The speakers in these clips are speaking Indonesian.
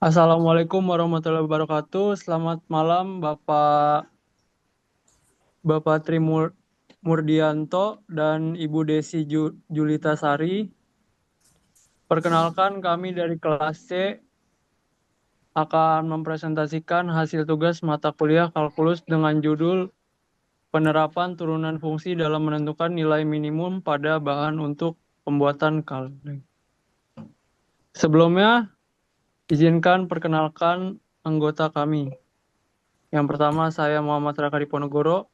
Assalamualaikum warahmatullahi wabarakatuh. Selamat malam Bapak Murdianto dan Ibu Desi Julita Sari. Perkenalkan kami dari kelas C akan mempresentasikan hasil tugas mata kuliah kalkulus dengan judul Penerapan Turunan Fungsi dalam Menentukan Nilai Minimum pada Bahan untuk Pembuatan Kaleng. Sebelumnya, izinkan perkenalkan anggota kami. Yang pertama, saya Muhammad Raka Diponegoro.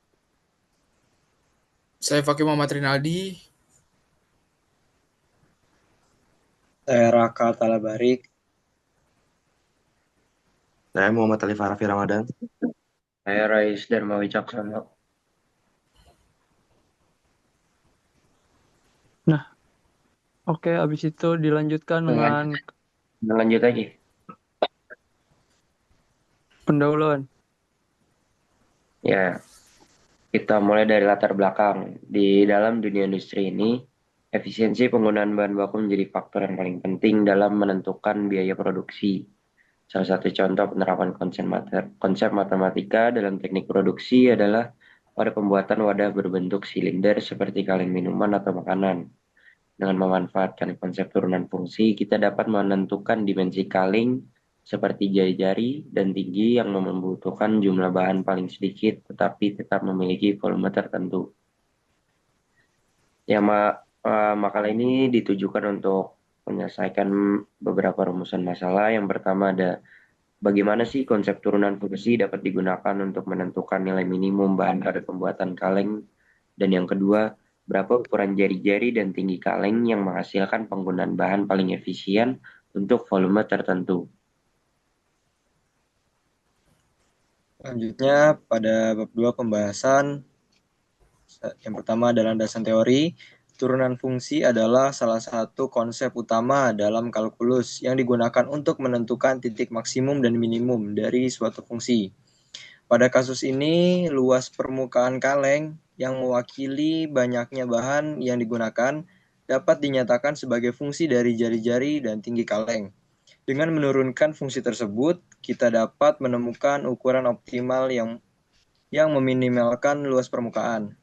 Saya Fakih Muhammad Rinaldi. Saya Raka Talabarik. Saya Muhammad Ali Farafi Ramadan. Saya Rais Dharma Wicaksono. Oke, habis itu dilanjutkan dengan Lanjut lagi. pendahuluan. Ya, kita mulai dari latar belakang. Di dalam dunia industri ini, efisiensi penggunaan bahan baku menjadi faktor yang paling penting dalam menentukan biaya produksi. Salah satu contoh penerapan konsep matematika dalam teknik produksi adalah pada pembuatan wadah berbentuk silinder seperti kaleng minuman atau makanan. Dengan memanfaatkan konsep turunan fungsi, kita dapat menentukan dimensi kaleng seperti jari-jari dan tinggi yang membutuhkan jumlah bahan paling sedikit tetapi tetap memiliki volume tertentu. Makalah ini ditujukan untuk menyelesaikan beberapa rumusan masalah. Yang pertama ada bagaimana sih konsep turunan fungsi dapat digunakan untuk menentukan nilai minimum bahan pada pembuatan kaleng. Dan yang kedua, berapa ukuran jari-jari dan tinggi kaleng yang menghasilkan penggunaan bahan paling efisien untuk volume tertentu. Selanjutnya pada bab 2 pembahasan, yang pertama adalah landasan teori. Turunan fungsi adalah salah satu konsep utama dalam kalkulus yang digunakan untuk menentukan titik maksimum dan minimum dari suatu fungsi. Pada kasus ini, luas permukaan kaleng yang mewakili banyaknya bahan yang digunakan dapat dinyatakan sebagai fungsi dari jari-jari dan tinggi kaleng. Dengan menurunkan fungsi tersebut, kita dapat menemukan ukuran optimal yang meminimalkan luas permukaan.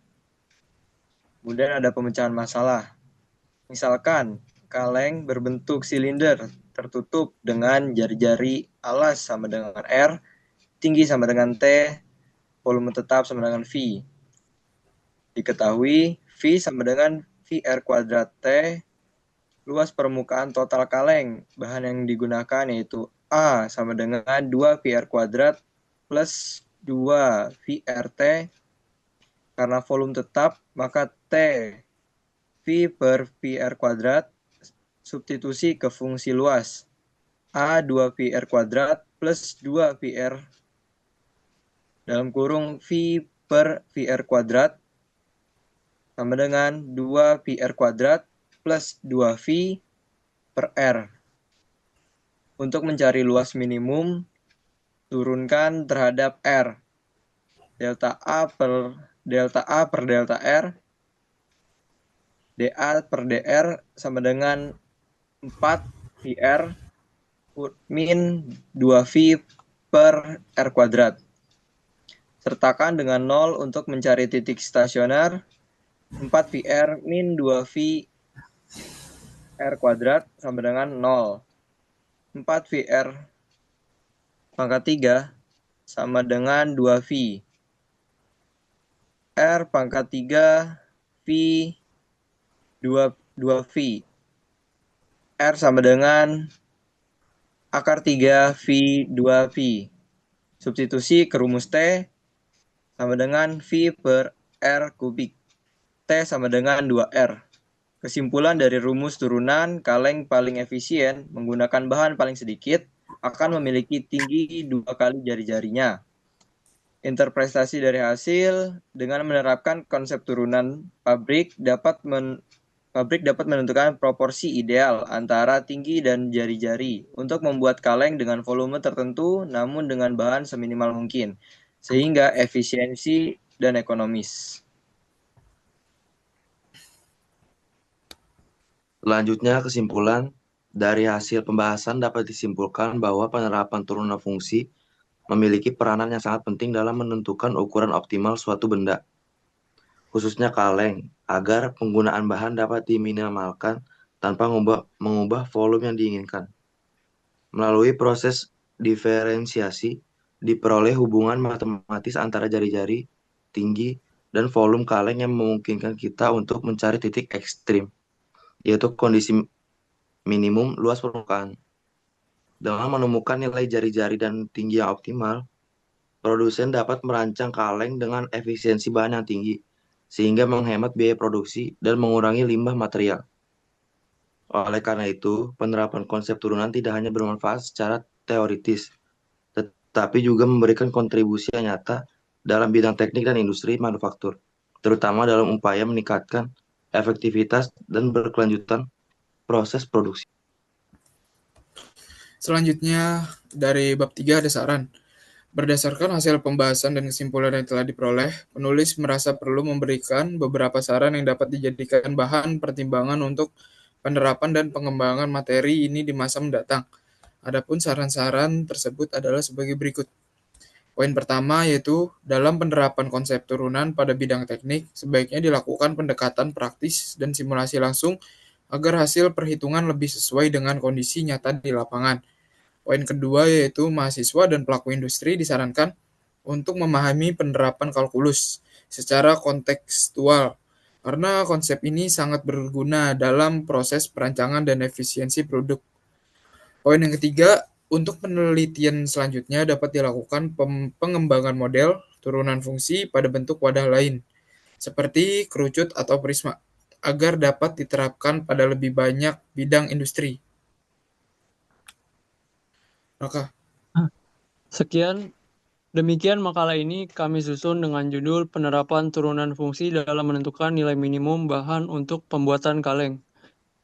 Kemudian ada pemecahan masalah. Misalkan kaleng berbentuk silinder tertutup dengan jari-jari alas sama dengan R, tinggi sama dengan T, volume tetap sama dengan V. Diketahui V sama dengan VR kuadrat T, luas permukaan total kaleng. Bahan yang digunakan yaitu A sama dengan 2 VR kuadrat plus 2 VRT. Karena volume tetap, maka T V per VR kuadrat substitusi ke fungsi luas. A 2 VR kuadrat plus 2 VR dalam kurung V per VR kuadrat sama dengan 2 VR kuadrat plus 2V per R. Untuk mencari luas minimum, turunkan terhadap R. Delta A per delta R, dA per dR sama dengan 4 VR min 2V per R kuadrat. Sertakan dengan 0 untuk mencari titik stasioner, 4 VR min 2V R kuadrat sama dengan 0. 4 VR pangkat 3 sama dengan 2V. R pangkat 3 V 2V. R sama dengan akar 3 V 2V. Substitusi ke rumus T sama dengan V per R kubik. T sama dengan 2R. Kesimpulan dari rumus turunan kaleng paling efisien menggunakan bahan paling sedikit akan memiliki tinggi 2 kali jari-jarinya. Interpretasi dari hasil dengan menerapkan konsep turunan pabrik dapat menentukan proporsi ideal antara tinggi dan jari-jari untuk membuat kaleng dengan volume tertentu namun dengan bahan seminimal mungkin, sehingga efisiensi dan ekonomis. Selanjutnya kesimpulan, Dari hasil pembahasan dapat disimpulkan bahwa penerapan turunan fungsi memiliki peranan yang sangat penting dalam menentukan ukuran optimal suatu benda, khususnya kaleng, agar penggunaan bahan dapat diminimalkan tanpa mengubah volume yang diinginkan. Melalui proses diferensiasi, diperoleh hubungan matematis antara jari-jari, tinggi, dan volume kaleng yang memungkinkan kita untuk mencari titik ekstrim, yaitu kondisi minimum luas permukaan. Dengan menemukan nilai jari-jari dan tinggi yang optimal, produsen dapat merancang kaleng dengan efisiensi bahan yang tinggi, sehingga menghemat biaya produksi dan mengurangi limbah material. Oleh karena itu, penerapan konsep turunan tidak hanya bermanfaat secara teoritis, tetapi juga memberikan kontribusi yang nyata dalam bidang teknik dan industri manufaktur, terutama dalam upaya meningkatkan efektivitas dan berkelanjutan proses produksi. Selanjutnya, dari bab 3 ada saran. Berdasarkan hasil pembahasan dan kesimpulan yang telah diperoleh, penulis merasa perlu memberikan beberapa saran yang dapat dijadikan bahan pertimbangan untuk penerapan dan pengembangan materi ini di masa mendatang. Adapun saran-saran tersebut adalah sebagai berikut. Poin pertama yaitu dalam penerapan konsep turunan pada bidang teknik, sebaiknya dilakukan pendekatan praktis dan simulasi langsung agar hasil perhitungan lebih sesuai dengan kondisi nyata di lapangan. Poin kedua yaitu mahasiswa dan pelaku industri disarankan untuk memahami penerapan kalkulus secara kontekstual, karena konsep ini sangat berguna dalam proses perancangan dan efisiensi produk. Poin yang ketiga, untuk penelitian selanjutnya dapat dilakukan pengembangan model turunan fungsi pada bentuk wadah lain, seperti kerucut atau prisma, agar dapat diterapkan pada lebih banyak bidang industri. Maka, Demikian makalah ini kami susun dengan judul Penerapan Turunan Fungsi dalam Menentukan Nilai Minimum Bahan untuk Pembuatan Kaleng.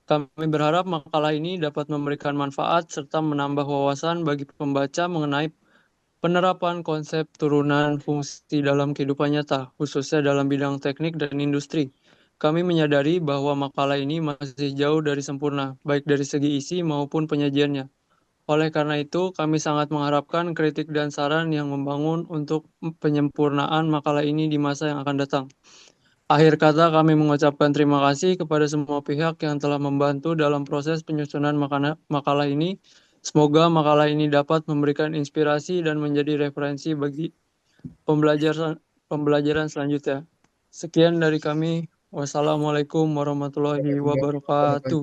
Kami berharap makalah ini dapat memberikan manfaat serta menambah wawasan bagi pembaca mengenai penerapan konsep turunan fungsi dalam kehidupan nyata, khususnya dalam bidang teknik dan industri. Kami menyadari bahwa makalah ini masih jauh dari sempurna, baik dari segi isi maupun penyajiannya. Oleh karena itu, kami sangat mengharapkan kritik dan saran yang membangun untuk penyempurnaan makalah ini di masa yang akan datang. Akhir kata, kami mengucapkan terima kasih kepada semua pihak yang telah membantu dalam proses penyusunan makalah ini. Semoga makalah ini dapat memberikan inspirasi dan menjadi referensi bagi pembelajaran selanjutnya. Sekian dari kami. Wassalamualaikum warahmatullahi wabarakatuh.